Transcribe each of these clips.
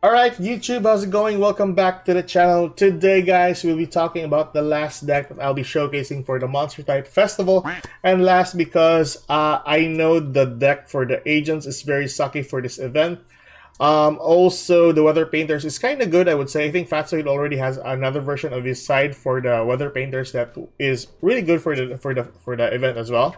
Alright, YouTube, how's it going? Welcome back to the channel. Today, guys, we'll be talking about the last deck that I'll be showcasing for the Monster Type Festival. And last because I know the deck for the Agents is very sucky for this event. Also, the Weather Painters is kind of good, I would say. I think Fatsoid already has another version of his side for the Weather Painters that is really good for the event as well.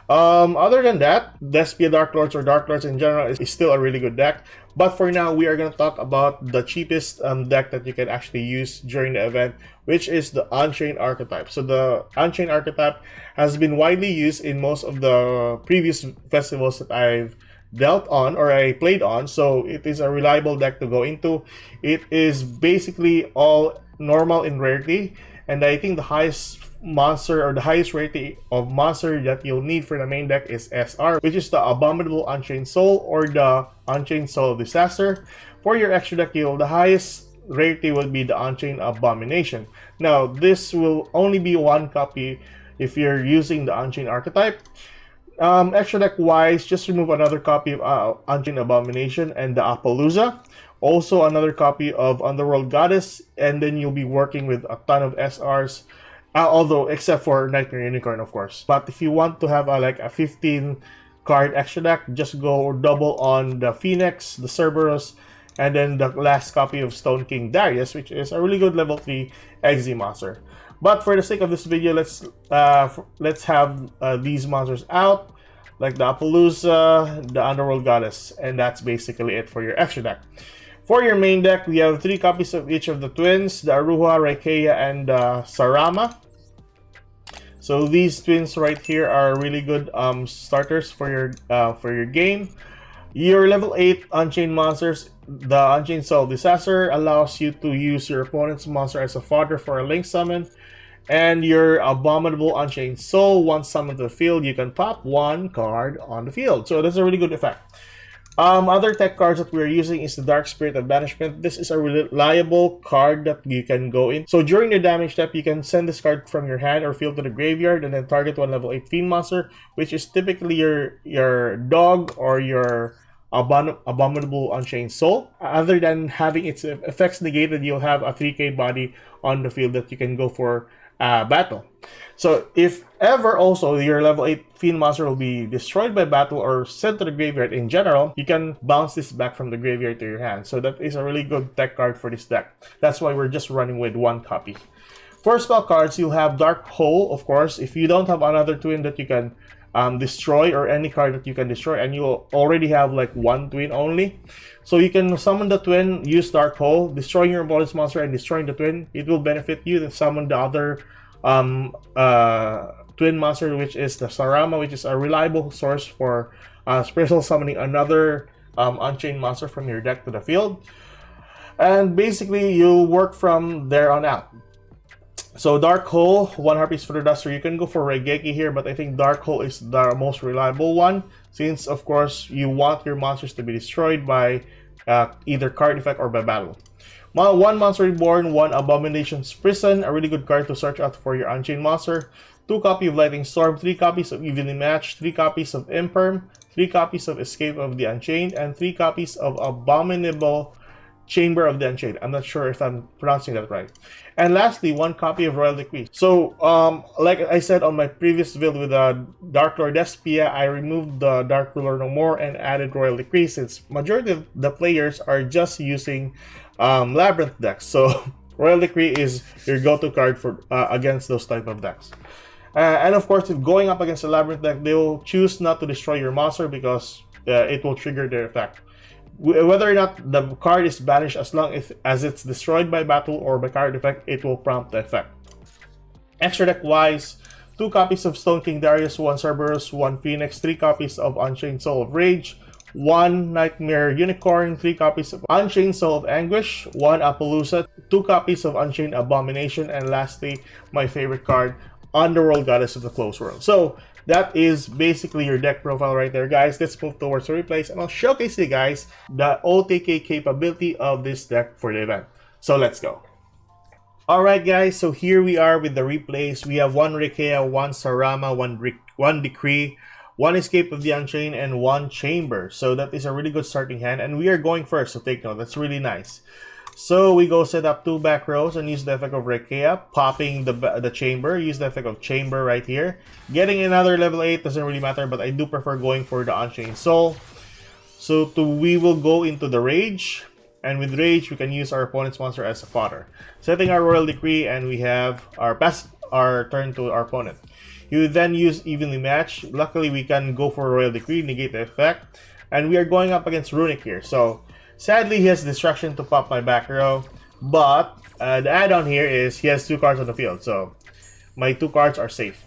Other than that, Despia Dark Lords or Dark Lords in general is still a really good deck. But for now, we are going to talk about the cheapest deck that you can actually use during the event, which is the Unchained archetype. So the Unchained archetype has been widely used in most of the previous festivals that I've dealt on or I played on. So it is a reliable deck to go into. It is basically all normal in rarity. And I think the highest monster or the highest rarity of monster that you'll need for the main deck is SR, which is the Abominable Unchained Soul or the Unchained Soul of Disaster. For your extra deck, the highest rarity will be the Unchained Abomination. Now, this will only be one copy if you're using the Unchained archetype. Extra deck wise, just remove another copy of Unchained Abomination and the Appaloosa. Also another copy of Underworld Goddess, and then you'll be working with a ton of SRs. Although, except for Nightmare Unicorn, of course. But if you want to have like a 15 card extra deck, just go double on the Phoenix, the Cerberus, and then the last copy of Stone King Darius, which is a really good level 3 XZ monster. But for the sake of this video, let's have these monsters out, like the Appaloosa, the Underworld Goddess, and that's basically it for your extra deck. For your main deck, we have 3 copies of each of the twins, the Aruha, Raikea, and Sarama. So these twins right here are really good starters for your game. Your level 8 Unchained monsters, the Unchained Soul Disaster allows you to use your opponent's monster as a fodder for a link summon. And your Abominable Unchained Soul, once summoned to the field, you can pop 1 card on the field. So that's a really good effect. Other tech cards that we're using is the Dark Spirit of Banishment. This is a reliable card that you can go in. So during the damage step, you can send this card from your hand or field to the graveyard and then target one level 8 Fiend monster, which is typically your dog or your Abominable Unchained Soul. Other than having its effects negated, you'll have a 3k body on the field that you can go for battle. So if ever also your level 8 Fiend monster will be destroyed by battle or sent to the graveyard in general, you can bounce this back from the graveyard to your hand. So that is a really good tech card for this deck. That's why we're just running with 1 copy. For spell cards, you'll have Dark Hole, of course. If you don't have another twin that you can destroy or any card that you can destroy, and you already have like 1 twin only, so you can summon the twin, use Dark Hole, destroying your opponent's monster and destroying the twin. It will benefit you to summon the other twin monster, which is the Sarama, which is a reliable source for special summoning another Unchained monster from your deck to the field. And basically, you'll work from there on out. So Dark Hole, 1 Harpies for the Duster. You can go for Raigeki here, but I think Dark Hole is the most reliable one, since of course you want your monsters to be destroyed by either card effect or by battle. 1 Monster Reborn, 1 Abomination's Prison, a really good card to search out for your Unchained monster. 2 copies of Lightning Storm, 3 copies of Evenly Matched, 3 copies of Imperm, 3 copies of Escape of the Unchained, and 3 copies of Abominable Chamber of the Unchained. I'm not sure if I'm pronouncing that right. And lastly, 1 copy of Royal Decree. So, like I said on my previous build with the Dark Lord Despia, I removed the Dark Ruler No More and added Royal Decree, since majority of the players are just using Labyrinth decks. So Royal Decree is your go-to card for against those type of decks. And of course, if going up against a Labyrinth deck, they will choose not to destroy your monster because it will trigger their effect. Whether or not the card is banished, as long as it's destroyed by battle or by card effect, it will prompt the effect. Extra deck wise, 2 copies of Stone King Darius, 1 Cerberus, 1 Phoenix, 3 copies of Unchained Soul of Rage, 1 Nightmare Unicorn, 3 copies of Unchained Soul of Anguish, 1 Appaloosa, 2 copies of Unchained Abomination, and lastly, my favorite card, Underworld Goddess of the Closed World. So that is basically your deck profile right there, guys. Let's move towards the replays, and I'll showcase you guys the OTK capability of this deck for the event. So let's go. Alright guys, so here we are with the replays. We have 1 Raikea, 1 Sarama, 1 Decree, 1 Escape of the Unchained, and 1 Chamber. So that is a really good starting hand, and we are going first, so take note. That's really nice. So we go set up 2 back rows and use the effect of Rekea, popping the Chamber, use the effect of Chamber right here. Getting another level 8 doesn't really matter, but I do prefer going for the Unchained Soul. So we will go into the Rage, and with Rage we can use our opponent's monster as a fodder. Setting our Royal Decree, and we have pass our turn to our opponent. You then use Evenly Match. Luckily we can go for Royal Decree, negate the effect, and we are going up against Runic here. So sadly, he has Distraction to pop my back row, but the add-on here is he has 2 cards on the field, so my 2 cards are safe.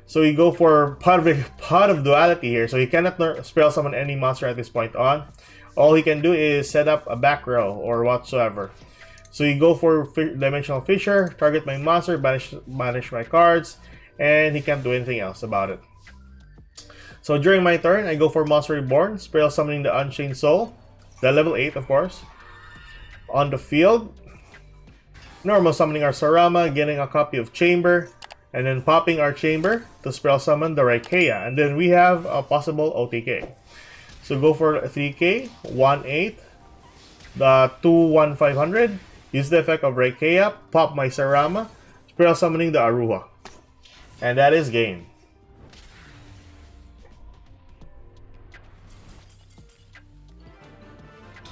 So we go for Pot of Duality here, so he cannot spell summon any monster at this point on. All he can do is set up a back row or whatsoever. So you go for Dimensional Fissure, target my monster, banish my cards, and he can't do anything else about it. So during my turn, I go for Monster Reborn, spell summoning the Unchained Soul. The level 8, of course. On the field, normal summoning our Sarama, getting a copy of Chamber, and then popping our Chamber to spell summon the Raikea. And then we have a possible OTK. So go for 3K, 1-8, the 2-1-500, use the effect of Raikea, pop my Sarama, spell summoning the Aruha. And that is game.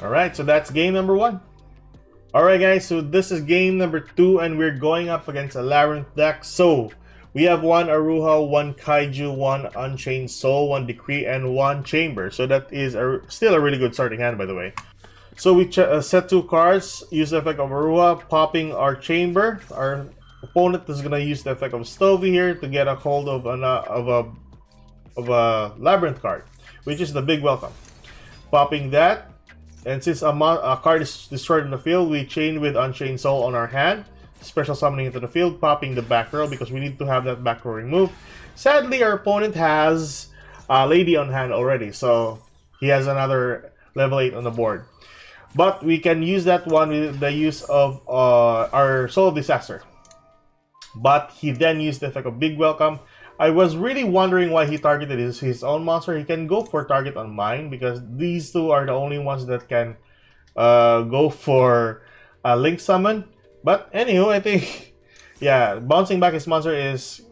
Alright, so that's game number 1. Alright guys, so this is game number 2, and we're going up against a Labyrinth deck. So we have 1 Aruha, 1 Kaiju, 1 Unchained Soul, 1 Decree, and 1 Chamber. So that is still a really good starting hand, by the way. So we set 2 cards, use the effect of Aruha, popping our Chamber. Our opponent is gonna use the effect of Stovey here to get a hold of a Labyrinth card, which is the big welcome. Popping that. And since a card is destroyed in the field, we chain with Unchained Soul on our hand, special summoning into the field, popping the back row because we need to have that back row removed. Sadly, our opponent has a Lady on hand already, so he has another level 8 on the board. But we can use that one with the use of our Soul of Disaster. But he then used the effect of Big Welcome. I was really wondering why he targeted his own monster. He can go for target on mine because these 2 are the only ones that can go for a Link Summon. But anywho, I think, yeah, bouncing back his monster is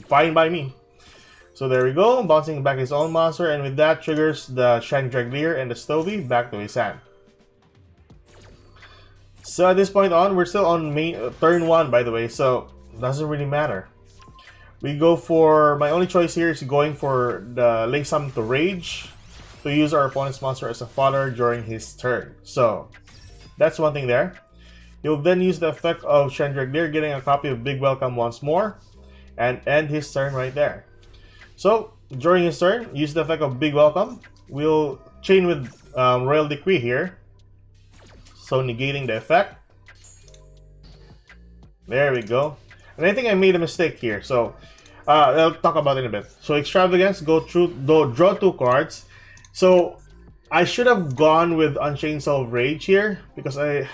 fine by me. So there we go, bouncing back his own monster, and with that triggers the Chandraglier and the Stovey back to his hand. So at this point on, we're still on turn 1, by the way, so doesn't really matter. We go for, my only choice here is going for the Link Summon to Rage to use our opponent's monster as a fodder during his turn. So that's one thing there. You'll then use the effect of Chandraglier, getting a copy of Big Welcome once more, and end his turn right there. So during his turn, use the effect of Big Welcome. We'll chain with Royal Decree here, so negating the effect. There we go. And I think I made a mistake here, so I'll talk about it in a bit. So Extravagance, draw 2 cards. So I should have gone with Unchained Soul of Rage here because and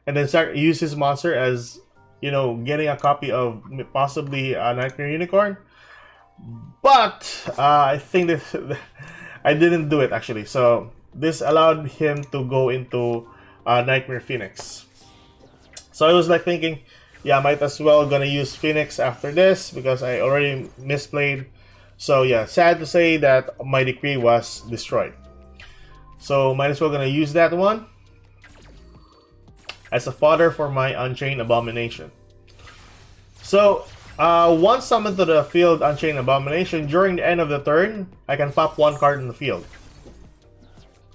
then use his monster as, you know, getting a copy of possibly a Nightmare Unicorn. But I think that I didn't do it actually. So this allowed him to go into Nightmare Phoenix. So I was like thinking, yeah, I might as well gonna use Phoenix after this because I already misplayed. So yeah, sad to say that my Decree was destroyed. So might as well gonna use that one as a fodder for my Unchained Abomination. So once summoned to the field Unchained Abomination, during the end of the turn, I can pop 1 card in the field.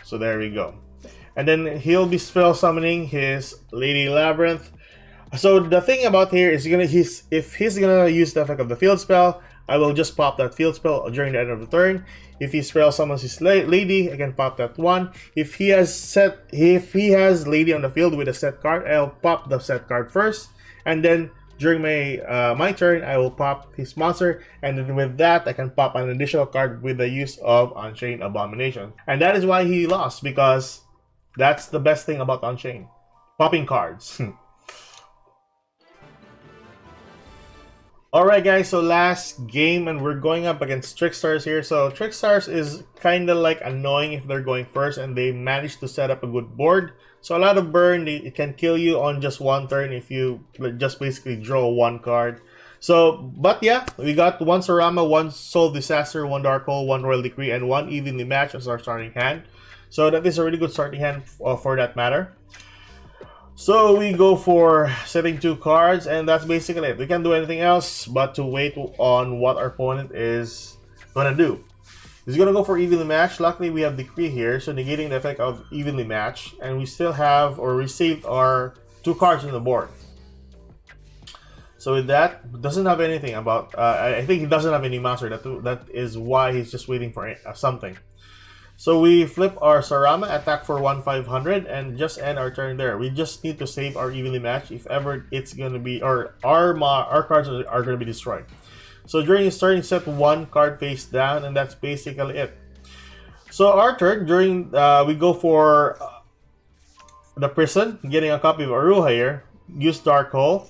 So there we go. And then he'll be spell summoning his Lady Labyrinth. So the thing about here is if he's gonna use the effect of the field spell, I will just pop that field spell during the end of the turn. If he spell summons his lady, I can pop that one. If he has lady on the field with a set card, I'll pop the set card first, and then during my turn, I will pop his monster, and then with that, I can pop an additional card with the use of Unchained Abomination. And that is why he lost, because that's the best thing about Unchained, popping cards. Alright guys, so last game and we're going up against Trickstars here. So Trickstars is kind of like annoying if they're going first and they manage to set up a good board. So a lot of burn, it can kill you on just one turn if you just basically draw one card. So, but yeah, we got one Sarama, one Soul Disaster, one Dark Hole, one Royal Decree, and one Evenly Match as our starting hand. So that is a really good starting hand for that matter. So we go for setting 2 cards, and that's basically it. We can't do anything else but to wait on what our opponent is gonna do. He's gonna go for Evenly Match. Luckily we have Decree here, so negating the effect of Evenly Match, and we still have or received our 2 cards on the board. So with that, doesn't have anything about. I think he doesn't have any master. That is why he's just waiting for something. So we flip our Sarama, attack for 1,500, and just end our turn there. We just need to save our Evenly Match if ever it's gonna be, or our cards are gonna be destroyed. So during his turn, he set 1 card face down, and that's basically it. So our turn, during we go for the Prison, getting a copy of Aruha here. Use Dark Hole,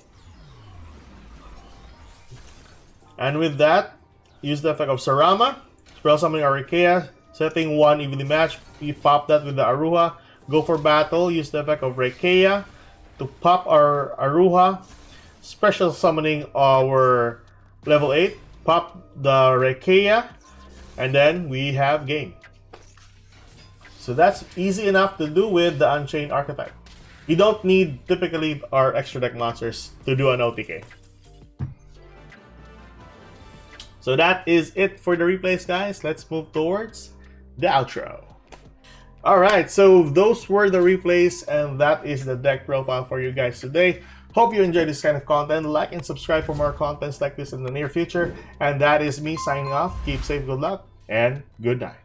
and with that, use the effect of Sarama, spell summoning Arikea. Setting 1 Evenly Match, you pop that with the Aruha. Go for battle, use the effect of Reikea to pop our Aruha. Special summoning our level 8, pop the Reikea, and then we have game. So that's easy enough to do with the Unchained archetype. You don't need typically our extra deck monsters to do an OTK. So that is it for the replays, guys. Let's move towards the outro. Alright, so those were the replays, and that is the deck profile for you guys today. Hope you enjoyed this kind of content. Like and subscribe for more contents like this in the near future. And that is me signing off. Keep safe, good luck, and good night.